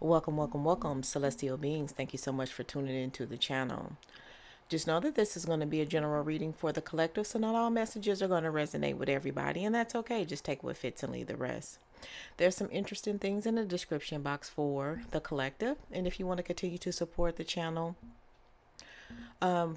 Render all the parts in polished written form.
Welcome, welcome, welcome, celestial beings. Thank you so much for tuning into the channel. Just know that this is going to be a general reading for the collective, so not all messages are going to resonate with everybody, and that's okay. Just take what fits and leave the rest. There's some interesting things in the description box for the collective, and if you want to continue to support the channel,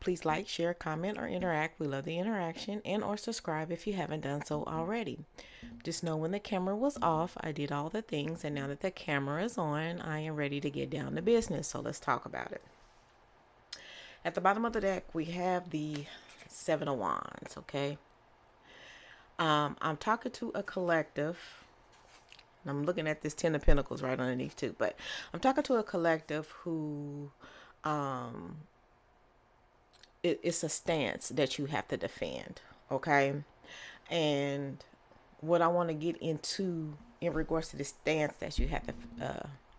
please like, share, comment, or interact. We love the interaction, and or subscribe if you haven't done so already. Just know when the camera was off, I did all the things, and now that the camera is on, I am ready to get down to business. So let's talk about it. At the bottom of the deck, we have the Seven of Wands, okay? I'm talking to a collective. I'm looking at this Ten of Pentacles right underneath too, but I'm talking to a collective who it's a stance that you have to defend, okay? And what I want to get into in regards to the stance that you have to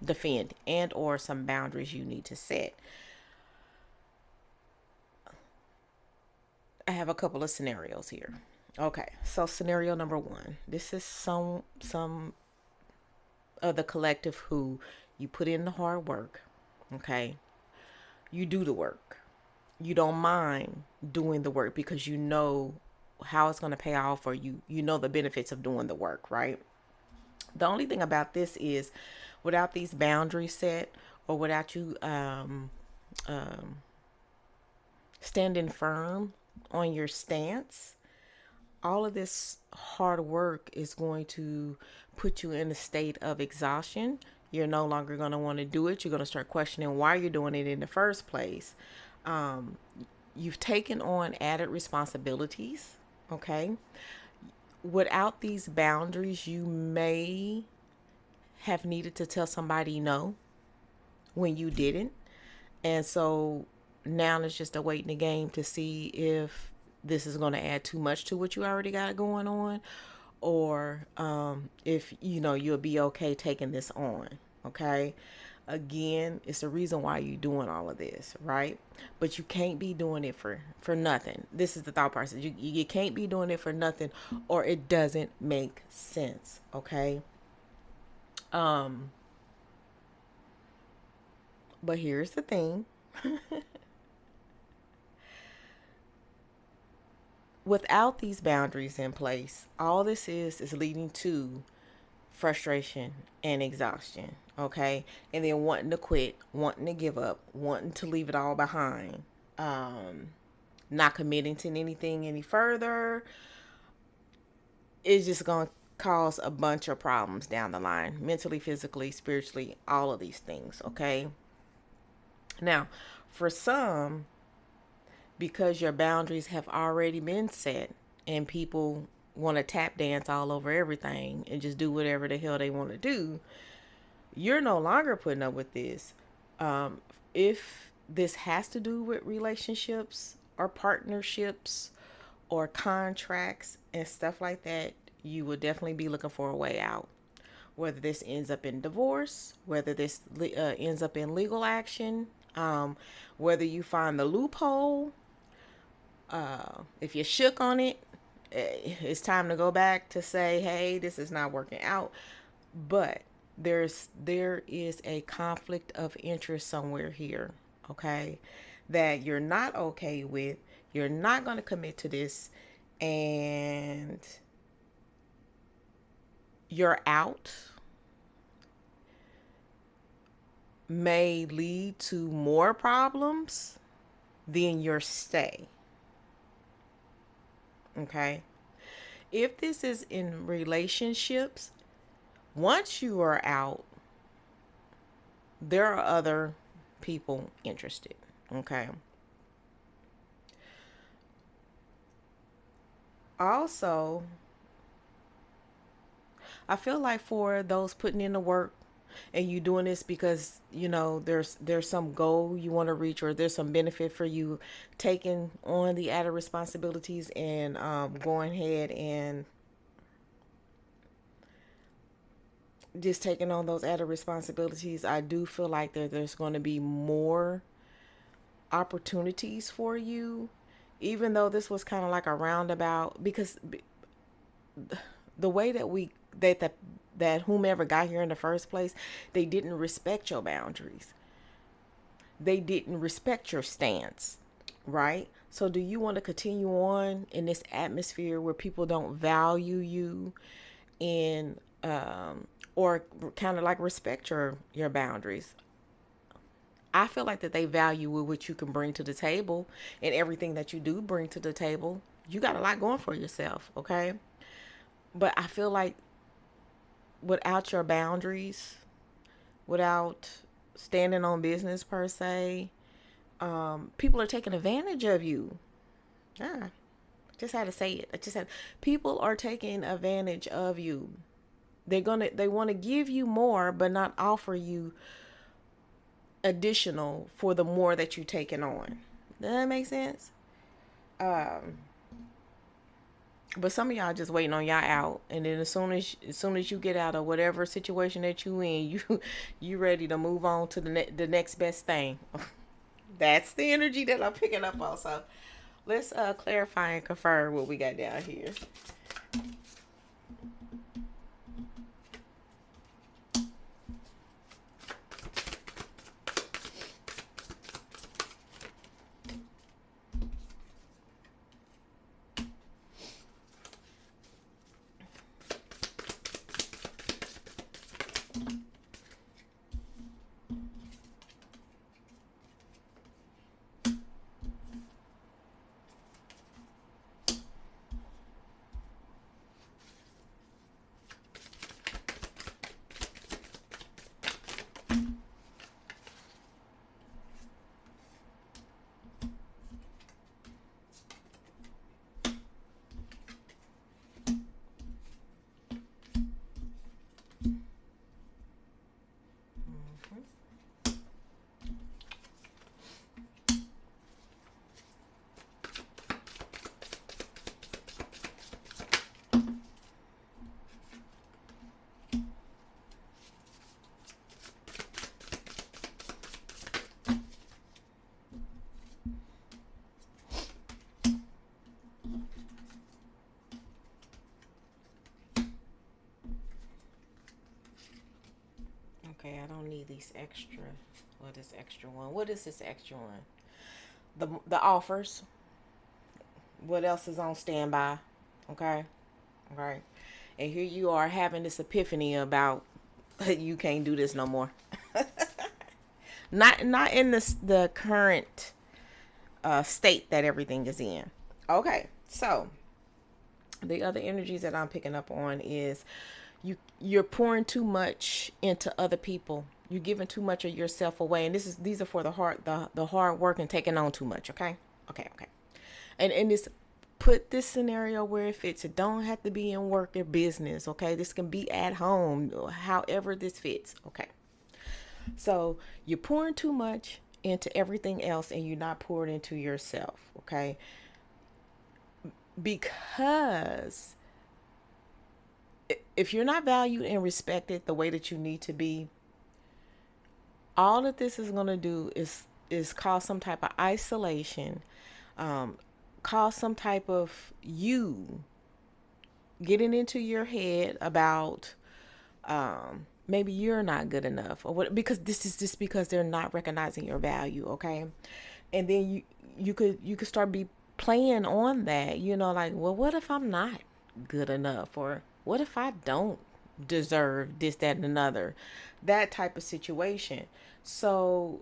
defend and or some boundaries you need to set. I have a couple of scenarios here. Okay, so scenario number one. This is some of the collective who you put in the hard work. Okay, you do the work. You don't mind doing the work because you know how it's going to pay off, or you know the benefits of doing the work, right? The only thing about this is, without these boundaries set, or without you standing firm on your stance, all of this hard work is going to put you in a state of exhaustion. You're no longer going to want to do it. You're going to start questioning why you're doing it in the first place. You've taken on added responsibilities, okay? Without these boundaries, you may have needed to tell somebody no when you didn't. And so now it's just a waiting game to see if this is going to add too much to what you already got going on, or if you'll be okay taking this on. Okay, again, it's the reason why you're doing all of this, right? But you can't be doing it for nothing. This is the thought process. You can't be doing it for nothing, or it doesn't make sense. Okay. But here's the thing. Without these boundaries in place, all this is leading to frustration and exhaustion, okay? And then wanting to quit, wanting to give up, wanting to leave it all behind, not committing to anything any further. It's just going to cause a bunch of problems down the line, mentally, physically, spiritually, all of these things, okay? Now, for some, because your boundaries have already been set and people want to tap dance all over everything and just do whatever the hell they want to do, you're no longer putting up with this. If this has to do with relationships or partnerships or contracts and stuff like that, you will definitely be looking for a way out. Whether this ends up in divorce, whether this ends up in legal action, whether you find the loophole, if you're shook on it, it's time to go back to say, hey, this is not working out. But there is a conflict of interest somewhere here, okay, that you're not okay with. You're not going to commit to this, and you're out may lead to more problems than your stay. Okay. If this is in relationships, once you are out, there are other people interested. Okay. Also, I feel like for those putting in the work, and you doing this because there's some goal you want to reach, or there's some benefit for you taking on the added responsibilities and going ahead and just taking on those added responsibilities, I do feel like there's going to be more opportunities for you, even though this was kind of like a roundabout, because the way that that whomever got here in the first place, they didn't respect your boundaries. They didn't respect your stance, right? So do you want to continue on in this atmosphere where people don't value you and or kind of like respect your boundaries? I feel like that they value what you can bring to the table and everything that you do bring to the table. You got a lot going for yourself, okay? But I feel like without your boundaries, without standing on business per se, people are taking advantage of you. Yeah, just had to say it. I just had people are taking advantage of you. They want to give you more, but not offer you additional for the more that you're taking on. Does that make sense? Um, but some of y'all just waiting on y'all out, and then as soon as you get out of whatever situation that you in, you ready to move on to the next best thing. That's the energy that I'm picking up also. Let's clarify and confirm what we got down here. Okay, I don't need these extra. What is extra one? What is this extra one? The offers. What else is on standby? Okay, okay. And here you are having this epiphany about you can't do this no more. Not in the current state that everything is in. Okay, so the other energies that I'm picking up on is you're pouring too much into other people. You're giving too much of yourself away, and these are for the hard work and taking on too much. Okay, okay. And this put this scenario where it fits. It don't have to be in work or business. Okay, this can be at home, however this fits. Okay, so you're pouring too much into everything else, and you're not pouring into yourself. Okay, because if you're not valued and respected the way that you need to be, all that this is going to do is cause some type of isolation, um, cause some type of you getting into your head about maybe you're not good enough or what, because this is just because they're not recognizing your value. Okay, and then you could start be playing on that, like, well, what if I'm not good enough, or what if I don't deserve this, that, and another, that type of situation. So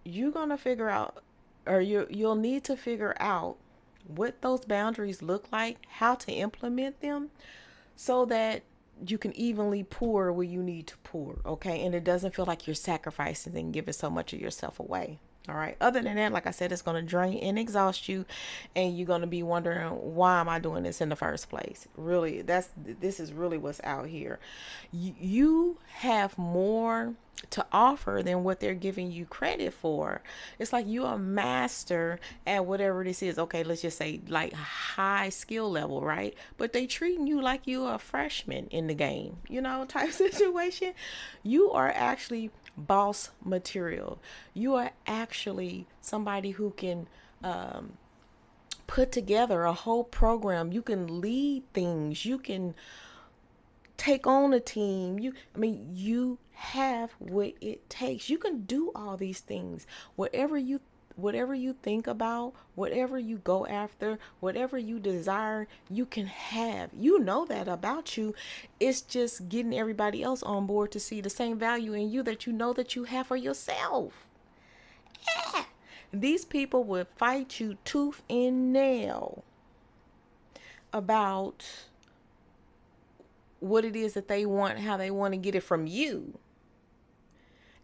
you're gonna figure out, or you'll need to figure out what those boundaries look like, how to implement them, so that you can evenly pour where you need to pour, okay? And it doesn't feel like you're sacrificing and giving so much of yourself away. All right. Other than that, like I said, it's going to drain and exhaust you, and you're going to be wondering, why am I doing this in the first place? Really, this is really what's out here. You have more to offer than what they're giving you credit for. It's like you're a master at whatever this is. Okay, let's just say like high skill level, right? But they treating you like you're a freshman in the game, type situation. You are actually boss material. You are actually somebody who can put together a whole program. You can lead things. You can take on a team. You have what it takes. You can do all these things. Whatever you think about, whatever you go after, whatever you desire, you can have. You know that about you. It's just getting everybody else on board to see the same value in you that you know that you have for yourself. Yeah. These people would fight you tooth and nail about what it is that they want, how they want to get it from you,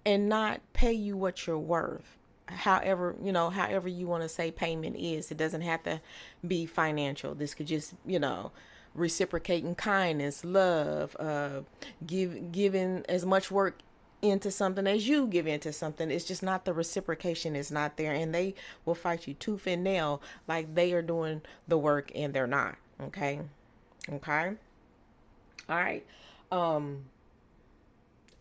and not pay you what you're worth. However you want to say payment is. It doesn't have to be financial. This could just, reciprocating kindness, love, giving as much work into something as you give into something. It's just not, the reciprocation is not there, and they will fight you tooth and nail like they are doing the work and they're not. Okay. All right.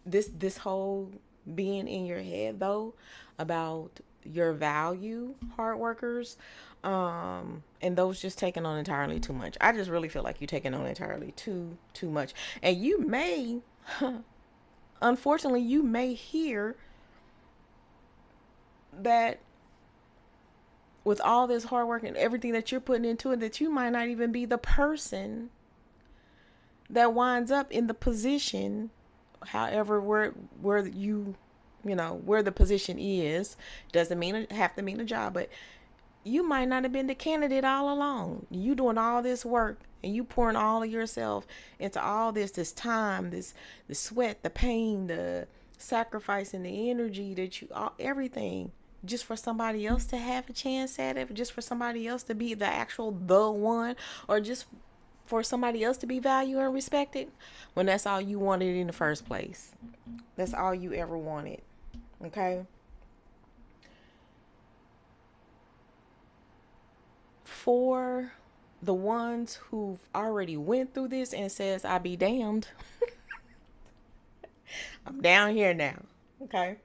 This whole being in your head though about your value, hard workers, and those just taking on entirely too much. I just really feel like you're taking on entirely too much. And you may unfortunately you may hear that with all this hard work and everything that you're putting into it, that you might not even be the person that winds up in the position, however, where where the position is. Doesn't mean it have to mean a job, but you might not have been the candidate all along. You doing all this work and you pouring all of yourself into all this time, the sweat, the pain, the sacrifice, and the energy that everything, just for somebody else to have a chance at it, just for somebody else to be the one, or just for somebody else to be valued and respected, when that's all you wanted in the first place. That's all you ever wanted. Okay? For the ones who've already went through this and says, I be damned. I'm down here now. Okay?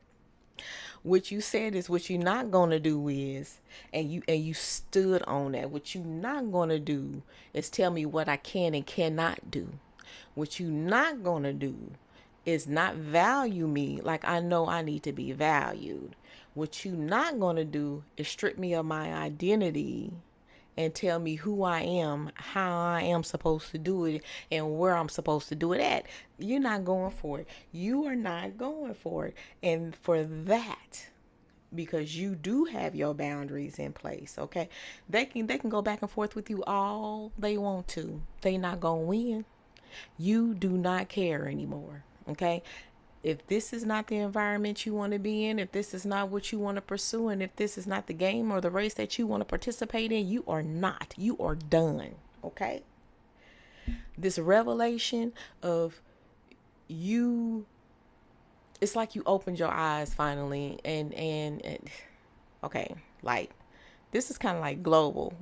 What you said is what you're not gonna do is, and you stood on that. What you're not gonna do is tell me what I can and cannot do. What you're not gonna do is not value me like I know I need to be valued. What you're not gonna do is strip me of my identity and tell me who I am, how I am supposed to do it, and where I'm supposed to do it at. You're not going for it. You are not going for it. And for that, because you do have your boundaries in place, okay? They can go back and forth with you all they want to. They not gonna win. You do not care anymore, okay? If this is not the environment you want to be in, if this is not what you want to pursue, and if this is not the game or the race that you want to participate in, you are not. You are done. Okay? This revelation of you, it's like you opened your eyes finally, and okay, like this is kind of like global.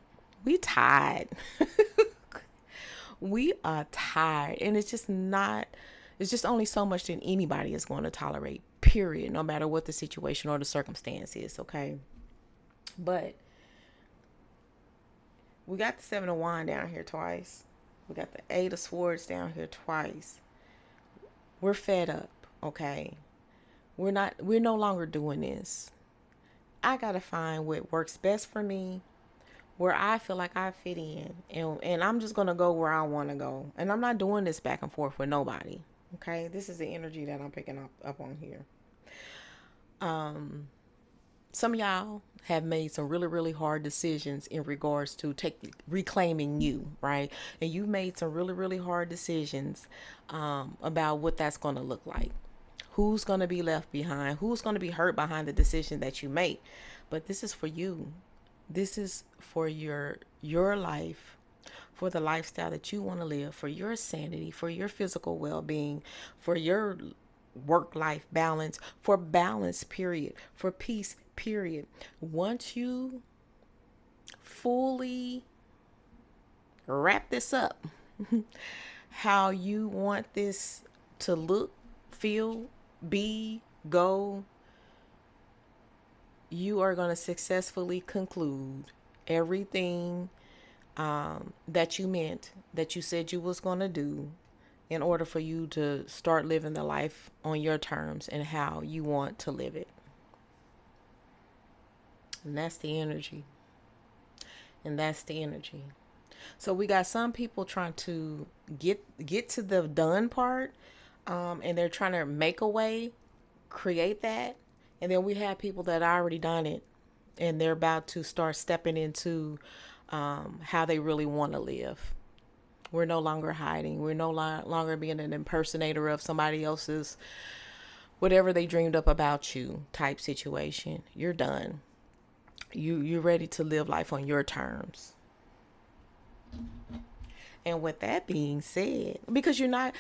We tired. We are tired, and it's just not. It's just only so much that anybody is going to tolerate, period, no matter what the situation or the circumstance is, okay? But we got the Seven of Wands down here twice. We got the Eight of Swords down here twice. We're fed up, okay? We're no longer doing this. I got to find what works best for me, where I feel like I fit in. And I'm just going to go where I want to go. And I'm not doing this back and forth with nobody. Okay, this is the energy that I'm picking up on here. Some of y'all have made some really, really hard decisions in regards to reclaiming you, right? And you've made some really, really hard decisions about what that's going to look like. Who's going to be left behind? Who's going to be hurt behind the decision that you make? But this is for you. This is for your life, for the lifestyle that you want to live, for your sanity, for your physical well-being, for your work-life balance, for balance, period, for peace, period. Once you fully wrap this up, how you want this to look, feel, be, go, you are going to successfully conclude everything that you meant, that you said you was going to do, in order for you to start living the life on your terms and how you want to live it. And that's the energy. And that's the energy. So we got some people trying to get to the done part, and they're trying to make a way, create that, and then we have people that already done it, and they're about to start stepping into how they really want to live. We're no longer hiding. We're no longer being an impersonator of somebody else's whatever they dreamed up about you type situation. You're done. You're ready to live life on your terms. And with that being said, because you're not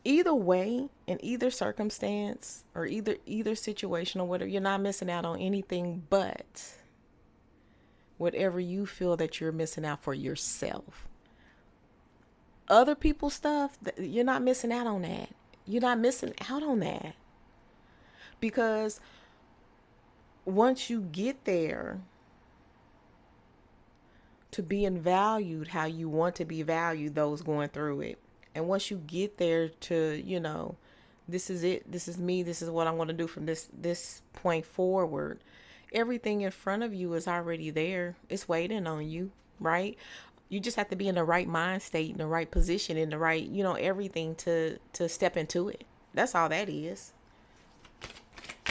either way in either circumstance or either situation or whatever, you're not missing out on anything but whatever you feel that you're missing out for yourself. Other people's stuff, you're not missing out on that. You're not missing out on that. Because once you get there to being valued how you want to be valued, those going through it. And once you get there to, this is it, this is me, this is what I'm going to do from this point forward, everything in front of you is already there. It's waiting on you, right? You just have to be in the right mind state, in the right position, in the right, everything to step into it. That's all that is.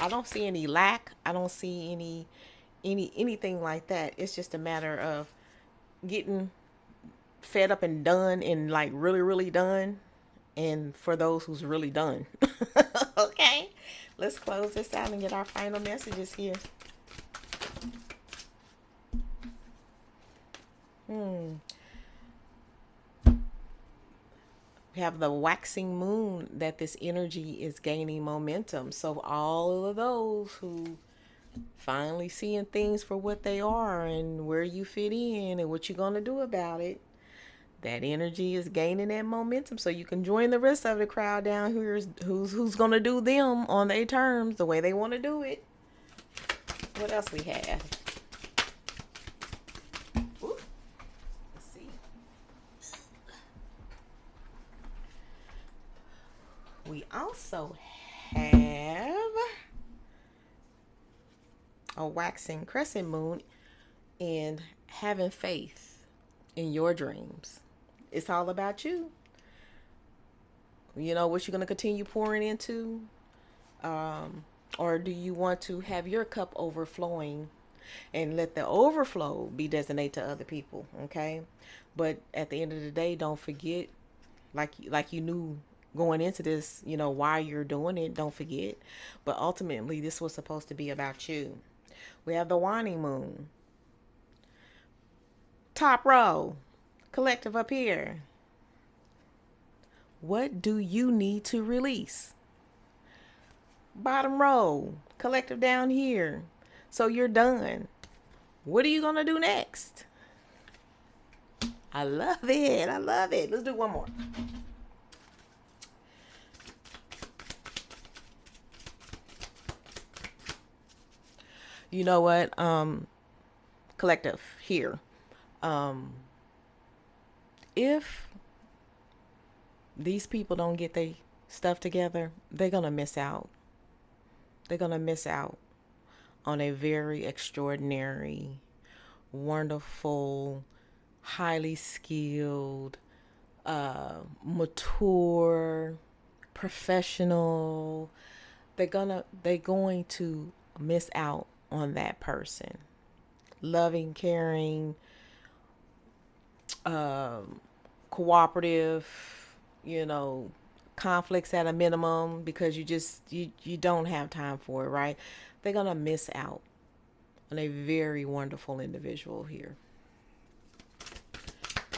I don't see any lack. I don't see anything like that. It's just a matter of getting fed up and done, and like really, really done. And for those who's really done. Okay. Let's close this out and get our final messages here. We have the waxing moon, that this energy is gaining momentum. So all of those who finally seeing things for what they are and where you fit in and what you're going to do about it, that energy is gaining that momentum, so you can join the rest of the crowd down here who's going to do them on their terms, the way they want to do it. What else we have? Ooh, let's see. We also have a waxing crescent moon and having faith in your dreams. It's all about you. You know what you're going to continue pouring into? Or do you want to have your cup overflowing and let the overflow be designated to other people? Okay. But at the end of the day, don't forget, like you knew going into this, why you're doing it. Don't forget. But ultimately, this was supposed to be about you. We have the waning moon. Top row, collective up here. What do you need to release? Bottom row, collective down here. So you're done. What are you going to do next? I love it. I love it. Let's do one more. You know what? Collective here. If these people don't get their stuff together, they're going to miss out. They're going to miss out on a very extraordinary, wonderful, highly skilled, mature, professional. They're going to miss out on that person. Loving, caring, cooperative, conflicts at a minimum, because you don't have time for it, right? They're gonna miss out on a very wonderful individual here.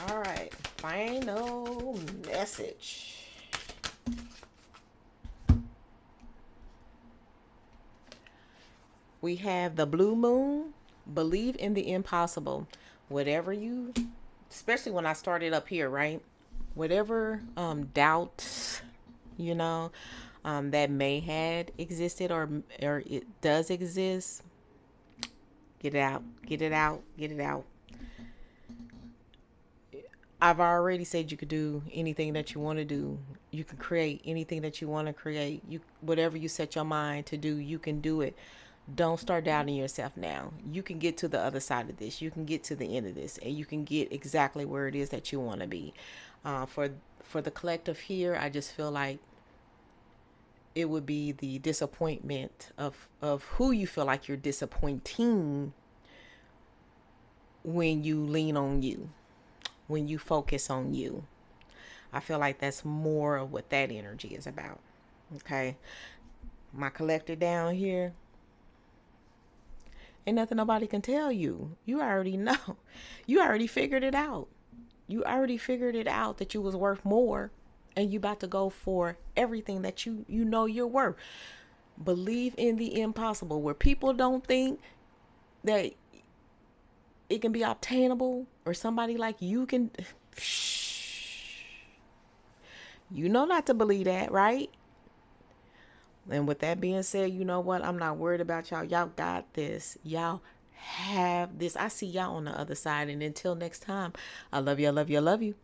All right, final message. We have the blue moon. Believe in the impossible. Whatever you, especially when I started up here, right? Whatever doubts, that may had existed or it does exist, get it out, get it out, get it out. I've already said you could do anything that you want to do. You can create anything that you want to create. You whatever you set your mind to do, you can do it. Don't start doubting yourself now. You can get to the other side of this. You can get to the end of this, and you can get exactly where it is that you want to be. For the collective here, I just feel like it would be the disappointment of who you feel like you're disappointing when you lean on you, when you focus on you. I feel like that's more of what that energy is about. Okay. My collector down here, ain't nothing nobody can tell you. You already know. You already figured it out. You already figured it out that you was worth more, and you about to go for everything that you know you're worth. Believe in the impossible, where people don't think that it can be obtainable, or somebody like you can. You know not to believe that, right? And with that being said, you know what? I'm not worried about y'all. Y'all got this. Y'all have this. I see y'all on the other side. And until next time, I love you. I love you. I love you.